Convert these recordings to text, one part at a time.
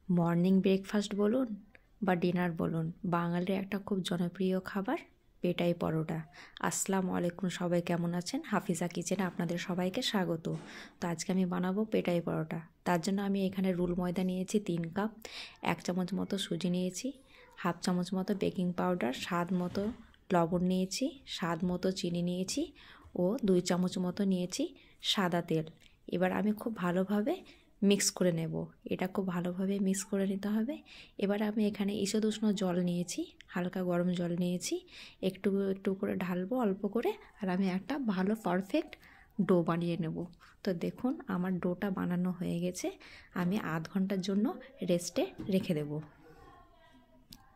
Morning breakfast বলুন বা dinner বলুন, বাঙালির একটা খুব জনপ্রিয় খাবার পেটাই পরোটা। আসসালামু আলাইকুম, সবাই কেমন আছেন? হাফিজা কিচেনে আপনাদের সবাইকে স্বাগত। তো আজকে আমি বানাবো পেটাই পরোটা। তার জন্য আমি এখানে রুল ময়দা নিয়েছি 3 কাপ, 1 চামচ মতো সুজি নিয়েছি, হাফ চামচ মতো বেকিং পাউডার, স্বাদ মতো লবণ নিয়েছি, স্বাদ মতো চিনি নিয়েছি ও 2 চামচ মতো নিয়েছি সাদা তেল। এবার আমি খুব ভালোভাবে মিক্স করে নেব। এটা খুব ভালোভাবে মিক্স করে নিতে হবে। এবার আমি এখানে ঈষদুষ্ণ জল নিয়েছি, হালকা গরম জল নিয়েছি, একটু একটু করে ঢালবো অল্প করে, আর আমি একটা ভালো পারফেক্ট ডো বানিয়ে নেব। তো দেখুন আমার ডোটা বানানো হয়ে গেছে, আমি আধ ঘন্টার জন্য রেস্টে রেখে দেব।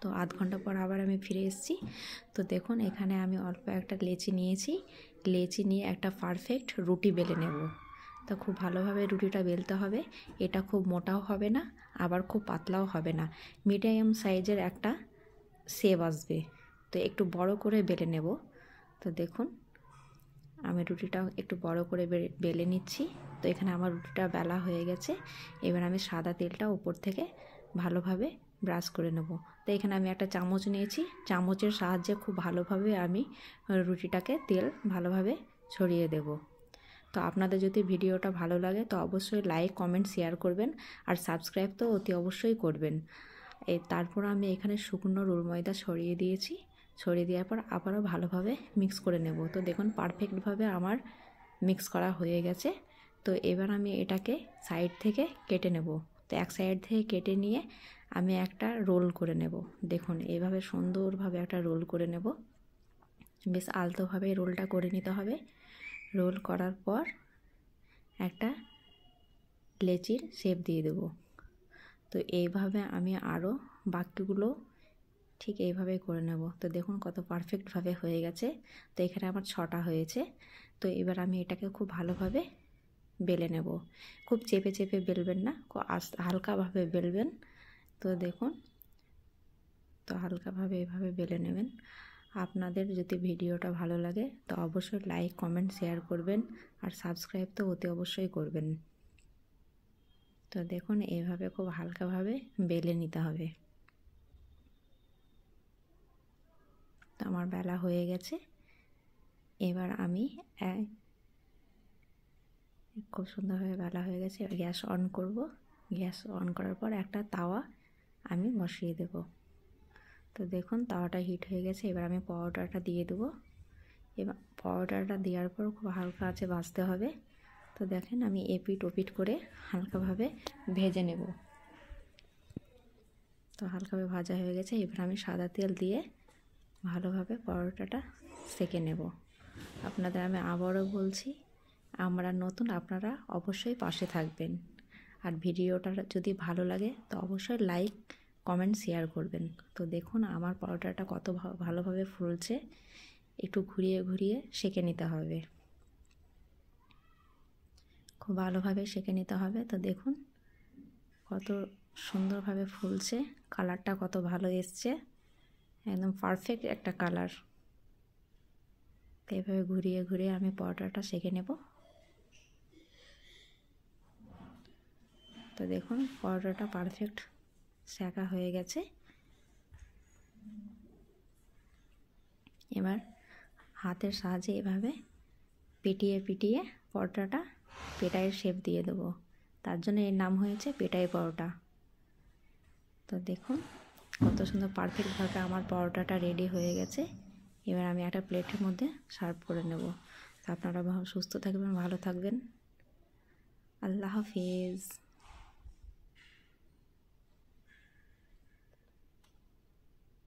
তো আধ ঘন্টা পর আবার আমি ফিরে এসেছি। তো দেখুন এখানে আমি অল্প একটা লেচি নিয়েছি, লেচি নিয়ে একটা পারফেক্ট রুটি বেলে নেব। তো খুব ভালোভাবে রুটিটা বেলতে হবে, এটা খুব মোটাও হবে না আবার খুব পাতলাও হবে না, মিডিয়াম সাইজের একটা শেপ আসবে। তো একটু বড় করে বেলে নেব। তো দেখুন আমি রুটিটা একটু বড় করে বেলে নিচ্ছি। তো এখানে আমার রুটিটা বেলা হয়ে গেছে। এবার আমি সাদা তেলটা উপর থেকে ভালোভাবে ব্রাশ করে নেব। তো এখানে আমি একটা চামচ নিয়েছি, চামচের সাহায্যে খুব ভালোভাবে আমি রুটিটাকে তেল ভালোভাবে ছড়িয়ে দেব। তো আপনাদের যদি ভিডিওটা ভালো লাগে তো অবশ্যই লাইক কমেন্ট শেয়ার করবেন, আর সাবস্ক্রাইব তো অতি অবশ্যই করবেন। তারপর আমি এখানে শুকনো রুল ময়দা ছড়িয়ে দিয়েছি, ছড়িয়ে দেওয়ার পর আবারও ভালোভাবে মিক্স করে নেব। তো দেখুন পারফেক্টভাবে আমার মিক্স করা হয়ে গেছে। তো এবার আমি এটাকে সাইড থেকে কেটে নেব। তো এক সাইড থেকে কেটে নিয়ে আমি একটা রোল করে নেব। দেখুন এইভাবে সুন্দরভাবে একটা রোল করে নেব, বেশ আলতোভাবে রোলটা করে নিতে হবে। রোল করার পর একটা লেচির শেপ দিয়ে দেব। তো এইভাবে আমি আরও বাকিগুলো ঠিক এইভাবে করে নেব। তো দেখুন কত পারফেক্টভাবে হয়ে গেছে। তো এখানে আমার 6টা হয়েছে। তো এবার আমি এটাকে খুব ভালোভাবে বেলে নেব। খুব চেপে চেপে বেলবেন না, হালকাভাবে বেলবেন। তো দেখুন, তো হালকাভাবে এভাবে বেলে নেবেন। আপনাদের যদি ভিডিওটা ভালো লাগে তো অবশ্যই লাইক কমেন্ট শেয়ার করবেন, আর সাবস্ক্রাইব তো অতি অবশ্যই করবেন। তো দেখুন এইভাবে খুব হালকাভাবে বেলে নিতে হবে। তো আমার বেলা হয়ে গেছে। এবার আমি খুব সুন্দরভাবে বেলা হয়ে গেছে, এবার গ্যাস অন করব। গ্যাস অন করার পর একটা তাওয়া আমি বসিয়ে দেব। তো দেখুন তাওয়াটা হিট হয়ে গেছে। এবার আমি পাউডারটা দিয়ে দেবো। এবার পাউডারটা দেওয়ার পর খুব হালকা আঁচে ভাজতে হবে। তো দেখেন আমি এপিট ওপিট করে হালকাভাবে ভেজে নেব। তো হালকাভাবে ভাজা হয়ে গেছে। এবার আমি সাদা তেল দিয়ে ভালোভাবে পরোটাটা সেঁকে নেব। আপনাদের আমি আবারও বলছি, আমরা নতুন, আপনারা অবশ্যই পাশে থাকবেন। আর ভিডিওটা যদি ভালো লাগে তো অবশ্যই লাইক কমেন্ট শেয়ার করবেন। তো দেখুন আমার পরোটাটা কত ভালোভাবে ফুলছে, একটু ঘুরিয়ে ঘুরিয়ে সেঁকে নিতে হবে, খুব ভালোভাবে সেঁকে নিতে হবে। তো দেখুন কত সুন্দরভাবে ফুলছে, কালারটা কত ভালো এসছে, একদম পারফেক্ট একটা কালার। তো এইভাবে ঘুরিয়ে ঘুরিয়ে আমি পরোটাটা সেঁকে নেব। তো দেখুন পরোটাটা পারফেক্ট সেঁকা হয়ে গেছে। এবার হাতের সাহায্যে এভাবে পিটিয়ে পিটিয়ে পরোটাটা পেটাইয়ের শেপ দিয়ে দেবো। তার জন্য এর নাম হয়েছে পেটাই পরোটা। তো দেখুন কত সুন্দর পারফেক্টভাবে আমার পরোটাটা রেডি হয়ে গেছে। এবার আমি একটা প্লেটের মধ্যে সার্ভ করে নেব। তো আপনারা সুস্থ থাকবেন, ভালো থাকবেন। আল্লাহ হাফিজ।